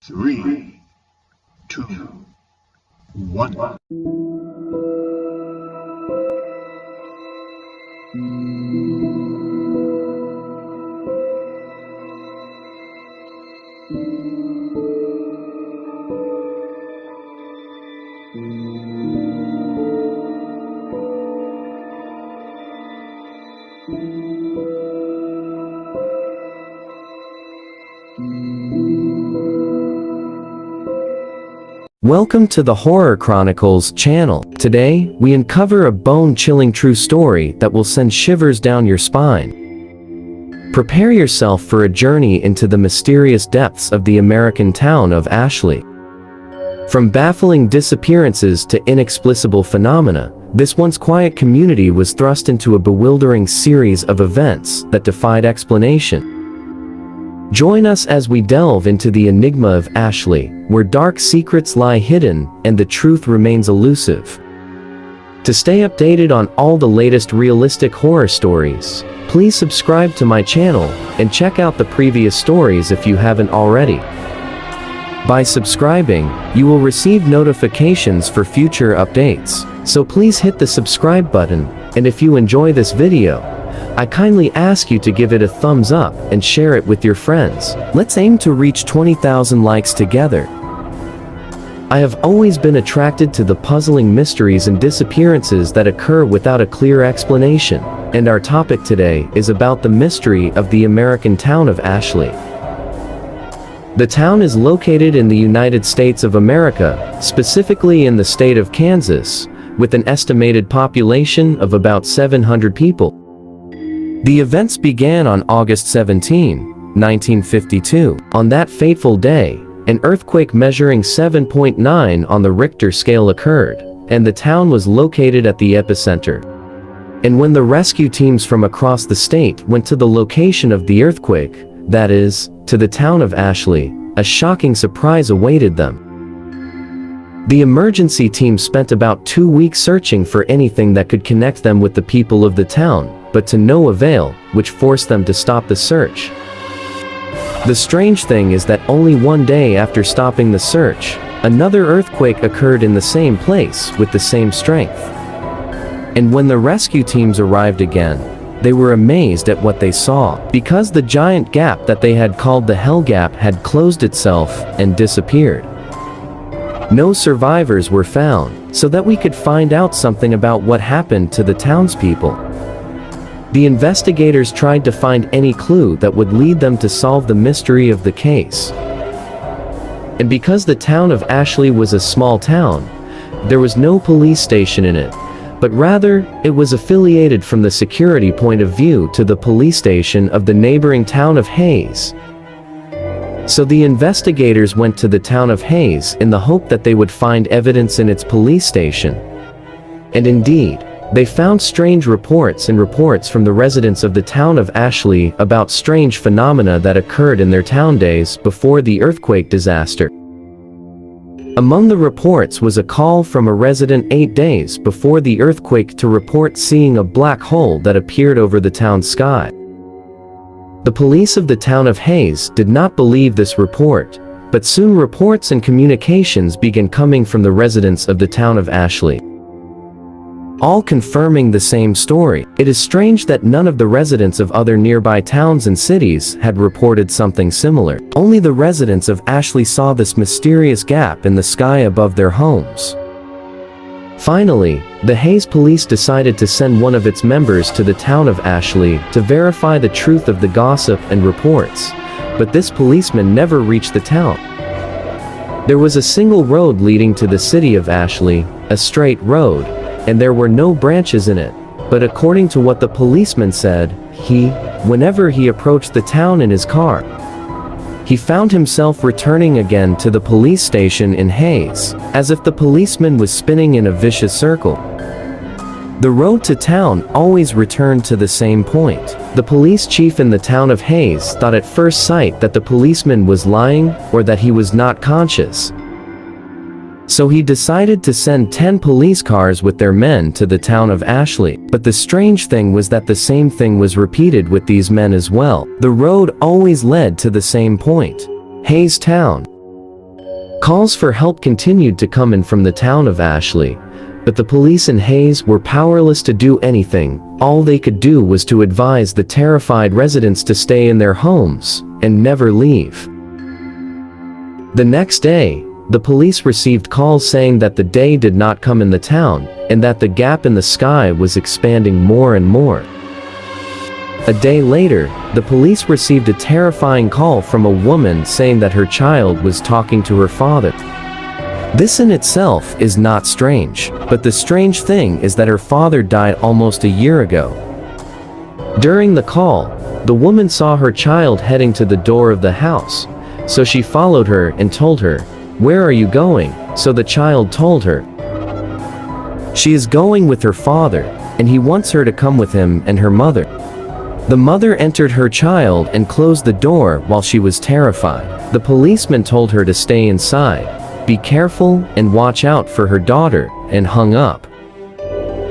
Three, two, one. Welcome to the Horror Chronicles channel. Today, we uncover a bone-chilling true story that will send shivers down your spine. Prepare yourself for a journey into the mysterious depths of the American town of Ashley. From baffling disappearances to inexplicable phenomena, this once quiet community was thrust into a bewildering series of events that defied explanation. Join us as we delve into the enigma of Ashley, where dark secrets lie hidden and the truth remains elusive. To stay updated on all the latest realistic horror stories, please subscribe to my channel and check out the previous stories if you haven't already. By subscribing, you will receive notifications for future updates, so please hit the subscribe button, and if you enjoy this video, I kindly ask you to give it a thumbs up and share it with your friends. Let's aim to reach 20,000 likes together. I have always been attracted to the puzzling mysteries and disappearances that occur without a clear explanation, and our topic today is about the mystery of the American town of Ashley. The town is located in the United States of America, specifically in the state of Kansas, with an estimated population of about 700 people. The events began on August 17, 1952. On that fateful day, an earthquake measuring 7.9 on the Richter scale occurred, and the town was located at the epicenter. And when the rescue teams from across the state went to the location of the earthquake, that is, to the town of Ashley, a shocking surprise awaited them. The emergency team spent about 2 weeks searching for anything that could connect them with the people of the town, but to no avail, which forced them to stop the search. The strange thing is that only one day after stopping the search, another earthquake occurred in the same place with the same strength. And when the rescue teams arrived again, they were amazed at what they saw, because the giant gap that they had called the Hell Gap had closed itself and disappeared. No survivors were found, so that we could find out something about what happened to the townspeople. The investigators tried to find any clue that would lead them to solve the mystery of the case. And because the town of Ashley was a small town, there was no police station in it, but rather, it was affiliated from the security point of view to the police station of the neighboring town of Hays. So the investigators went to the town of Hays in the hope that they would find evidence in its police station. And indeed, they found strange reports from the residents of the town of Ashley about strange phenomena that occurred in their town days before the earthquake disaster. Among the reports was a call from a resident 8 days before the earthquake to report seeing a black hole that appeared over the town's sky. The police of the town of Hays did not believe this report, but soon reports and communications began coming from the residents of the town of Ashley, all confirming the same story. It is strange that none of the residents of other nearby towns and cities had reported something similar. Only the residents of Ashley saw this mysterious gap in the sky above their homes. Finally, the Hays police decided to send one of its members to the town of Ashley to verify the truth of the gossip and reports, but this policeman never reached the town. There was a single road leading to the city of Ashley, a straight road, and there were no branches in it, but according to what the policeman said, whenever he approached the town in his car, he found himself returning again to the police station in Hays, as if the policeman was spinning in a vicious circle. The road to town always returned to the same point. The police chief in the town of Hays thought at first sight that the policeman was lying or that he was not conscious. So he decided to send 10 police cars with their men to the town of Ashley. But the strange thing was that the same thing was repeated with these men as well. The road always led to the same point, Hays Town. Calls for help continued to come in from the town of Ashley, but the police in Hayes were powerless to do anything. All they could do was to advise the terrified residents to stay in their homes and never leave. The next day, the police received calls saying that the day did not come in the town and that the gap in the sky was expanding more and more. A day later, the police received a terrifying call from a woman saying that her child was talking to her father. This in itself is not strange, but the strange thing is that her father died almost a year ago. During the call, the woman saw her child heading to the door of the house, so she followed her and told her, "Where are you going?" So the child told her she is going with her father, and he wants her to come with him and her mother. The mother entered her child and closed the door while she was terrified. The policeman told her to stay inside, be careful and watch out for her daughter, and hung up.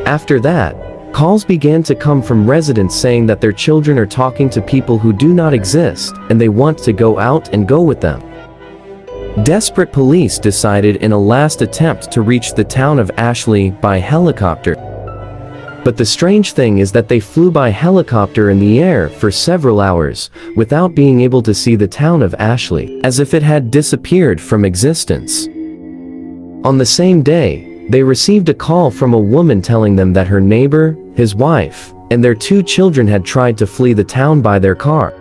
After that, calls began to come from residents saying that their children are talking to people who do not exist and they want to go out and go with them. Desperate police decided in a last attempt to reach the town of Ashley by helicopter. But the strange thing is that they flew by helicopter in the air for several hours without being able to see the town of Ashley, as if it had disappeared from existence. On the same day, they received a call from a woman telling them that her neighbor, his wife, and their 2 children had tried to flee the town by their car.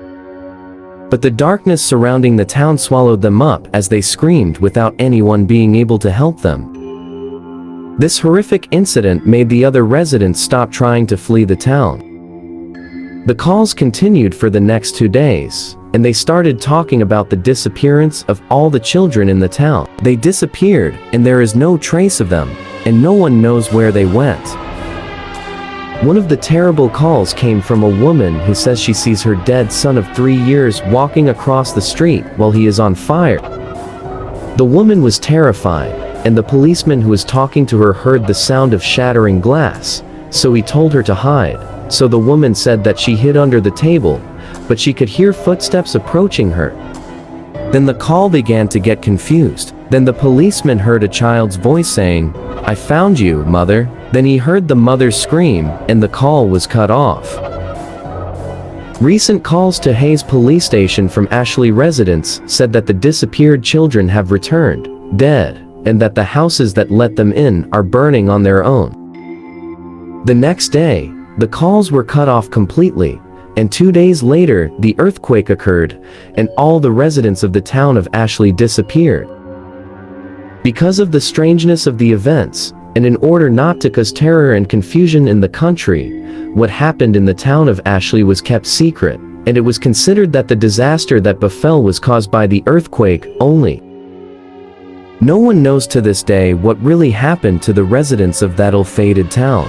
But the darkness surrounding the town swallowed them up as they screamed without anyone being able to help them. This horrific incident made the other residents stop trying to flee the town. The calls continued for the next 2 days, and they started talking about the disappearance of all the children in the town. They disappeared, and there is no trace of them, and no one knows where they went. One of the terrible calls came from a woman who says she sees her dead son of 3 years walking across the street while he is on fire. The woman was terrified, and the policeman who was talking to her heard the sound of shattering glass, so he told her to hide. So the woman said that she hid under the table, but she could hear footsteps approaching her. Then the call began to get confused. Then the policeman heard a child's voice saying, "I found you, mother." Then he heard the mother scream, and the call was cut off. Recent calls to Hayes Police Station from Ashley residents said that the disappeared children have returned, dead, and that the houses that let them in are burning on their own. The next day, the calls were cut off completely, and 2 days later, the earthquake occurred, and all the residents of the town of Ashley disappeared. Because of the strangeness of the events, and in order not to cause terror and confusion in the country, what happened in the town of Ashley was kept secret, and it was considered that the disaster that befell was caused by the earthquake only. No one knows to this day what really happened to the residents of that ill-fated town.